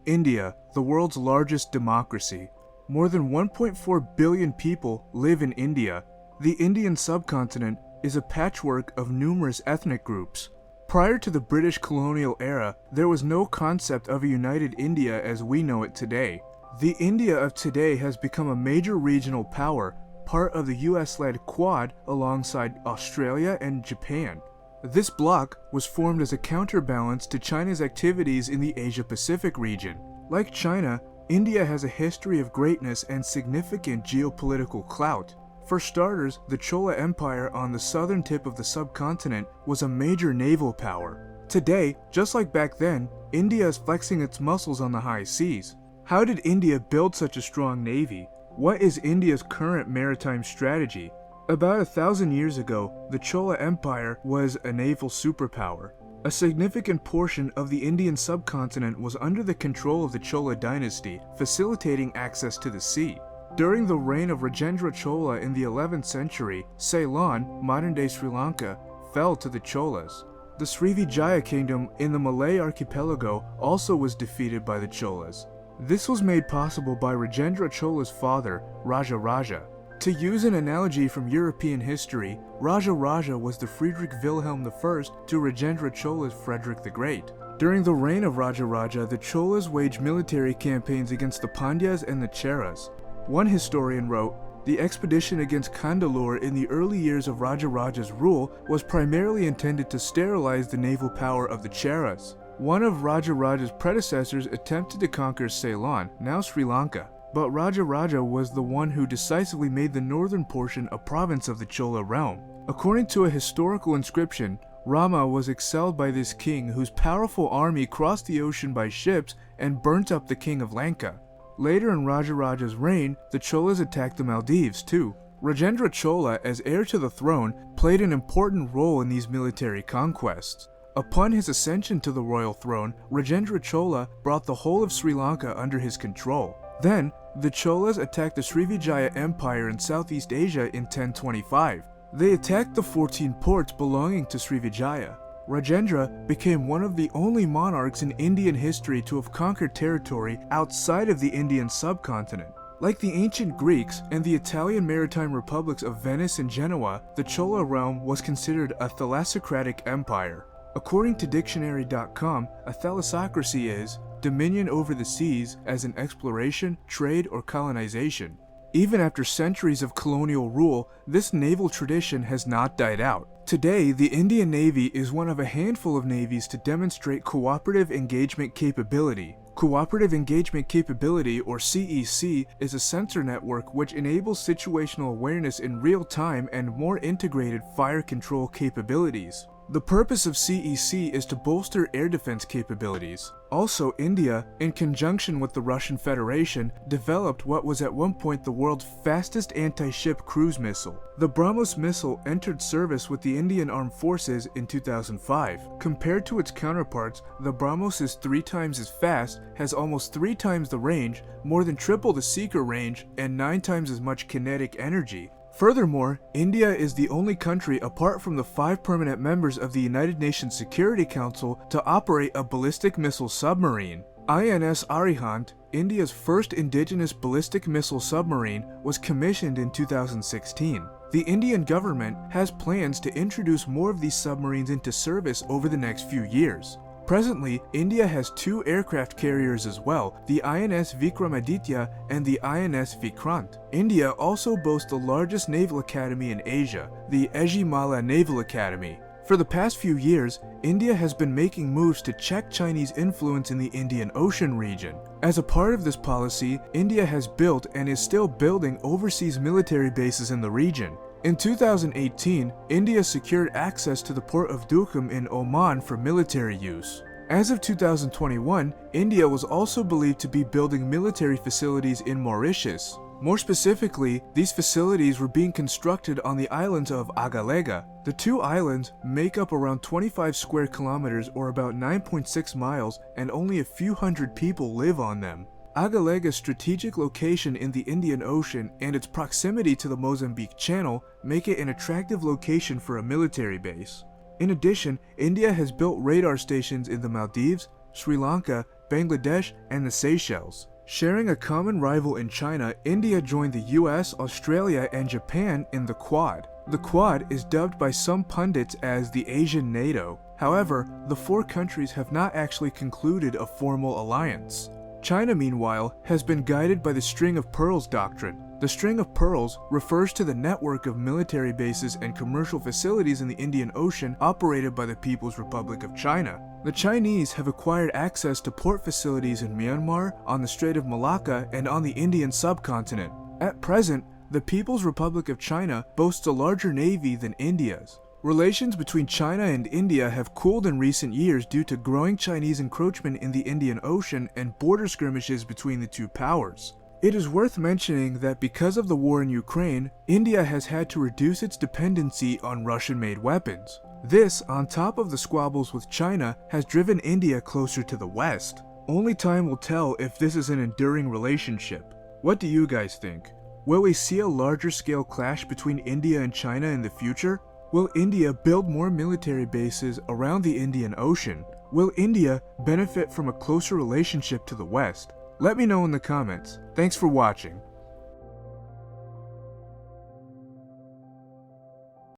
India, the world's largest democracy. More than 1.4 billion people live in India. The Indian subcontinent is a patchwork of numerous ethnic groups. Prior to the British colonial era, there was no concept of a united India as we know it today. The India of today has become a major regional power, part of the US-led Quad alongside Australia and Japan. This bloc was formed as a counterbalance to China's activities in the Asia-Pacific region. Like China, India has a history of greatness and significant geopolitical clout. For starters, the Chola Empire on the southern tip of the subcontinent was a major naval power. Today, just like back then, India is flexing its muscles on the high seas. How did India build such a strong navy? What is India's current maritime strategy? About 1,000 years ago, the Chola Empire was a naval superpower. A significant portion of the Indian subcontinent was under the control of the Chola dynasty, facilitating access to the sea. During the reign of Rajendra Chola in the 11th century, Ceylon, modern-day Sri Lanka, fell to the Cholas. The Srivijaya kingdom in the Malay archipelago also was defeated by the Cholas. This was made possible by Rajendra Chola's father, Raja Raja. To use an analogy from European history, Raja Raja was the Friedrich Wilhelm I to Rajendra Chola's Frederick the Great. During the reign of Raja Raja, the Cholas waged military campaigns against the Pandyas and the Cheras. One historian wrote, "The expedition against Kandalur in the early years of Raja Raja's rule was primarily intended to sterilize the naval power of the Cheras." One of Raja Raja's predecessors attempted to conquer Ceylon, now Sri Lanka, but Raja Raja was the one who decisively made the northern portion a province of the Chola realm. According to a historical inscription, Rama was excelled by this king whose powerful army crossed the ocean by ships and burnt up the king of Lanka. Later in Raja Raja's reign, the Cholas attacked the Maldives too. Rajendra Chola, as heir to the throne, played an important role in these military conquests. Upon his ascension to the royal throne, Rajendra Chola brought the whole of Sri Lanka under his control. Then, the Cholas attacked the Srivijaya Empire in Southeast Asia in 1025. They attacked the 14 ports belonging to Srivijaya. Rajendra became one of the only monarchs in Indian history to have conquered territory outside of the Indian subcontinent. Like the ancient Greeks and the Italian maritime republics of Venice and Genoa, the Chola realm was considered a thalassocratic empire. According to dictionary.com, a thalassocracy is dominion over the seas as in exploration, trade, or colonization. Even after centuries of colonial rule, this naval tradition has not died out. Today, the Indian Navy is one of a handful of navies to demonstrate Cooperative Engagement Capability. Cooperative Engagement Capability, or CEC, is a sensor network which enables situational awareness in real time and more integrated fire control capabilities. The purpose of CEC is to bolster air defense capabilities. Also, India, in conjunction with the Russian Federation, developed what was at one point the world's fastest anti-ship cruise missile. The BrahMos missile entered service with the Indian Armed Forces in 2005. Compared to its counterparts, the BrahMos is 3 times as fast, has almost 3 times the range, more than triple the seeker range, and 9 times as much kinetic energy. Furthermore, India is the only country apart from the 5 permanent members of the United Nations Security Council to operate a ballistic missile submarine. INS Arihant, India's first indigenous ballistic missile submarine, was commissioned in 2016. The Indian government has plans to introduce more of these submarines into service over the next few years. Presently, India has 2 aircraft carriers as well, the INS Vikramaditya and the INS Vikrant. India also boasts the largest naval academy in Asia, the Ejimala Naval Academy. For the past few years, India has been making moves to check Chinese influence in the Indian Ocean region. As a part of this policy, India has built and is still building overseas military bases in the region. In 2018, India secured access to the port of Duqm in Oman for military use. As of 2021, India was also believed to be building military facilities in Mauritius. More specifically, these facilities were being constructed on the islands of Agalega. The 2 islands make up around 25 square kilometers or about 9.6 miles, and only a few hundred people live on them. Agalega's strategic location in the Indian Ocean and its proximity to the Mozambique Channel make it an attractive location for a military base. In addition, India has built radar stations in the Maldives, Sri Lanka, Bangladesh, and the Seychelles. Sharing a common rival in China, India joined the US, Australia, and Japan in the Quad. The Quad is dubbed by some pundits as the Asian NATO. However, the four countries have not actually concluded a formal alliance. China, meanwhile, has been guided by the String of Pearls doctrine. The String of Pearls refers to the network of military bases and commercial facilities in the Indian Ocean operated by the People's Republic of China. The Chinese have acquired access to port facilities in Myanmar, on the Strait of Malacca, and on the Indian subcontinent. At present, the People's Republic of China boasts a larger navy than India's. Relations between China and India have cooled in recent years due to growing Chinese encroachment in the Indian Ocean and border skirmishes between the two powers. It is worth mentioning that because of the war in Ukraine, India has had to reduce its dependency on Russian-made weapons. This, on top of the squabbles with China, has driven India closer to the West. Only time will tell if this is an enduring relationship. What do you guys think? Will we see a larger scale clash between India and China in the future? Will India build more military bases around the Indian Ocean? Will India benefit from a closer relationship to the West? Let me know in the comments. Thanks for watching.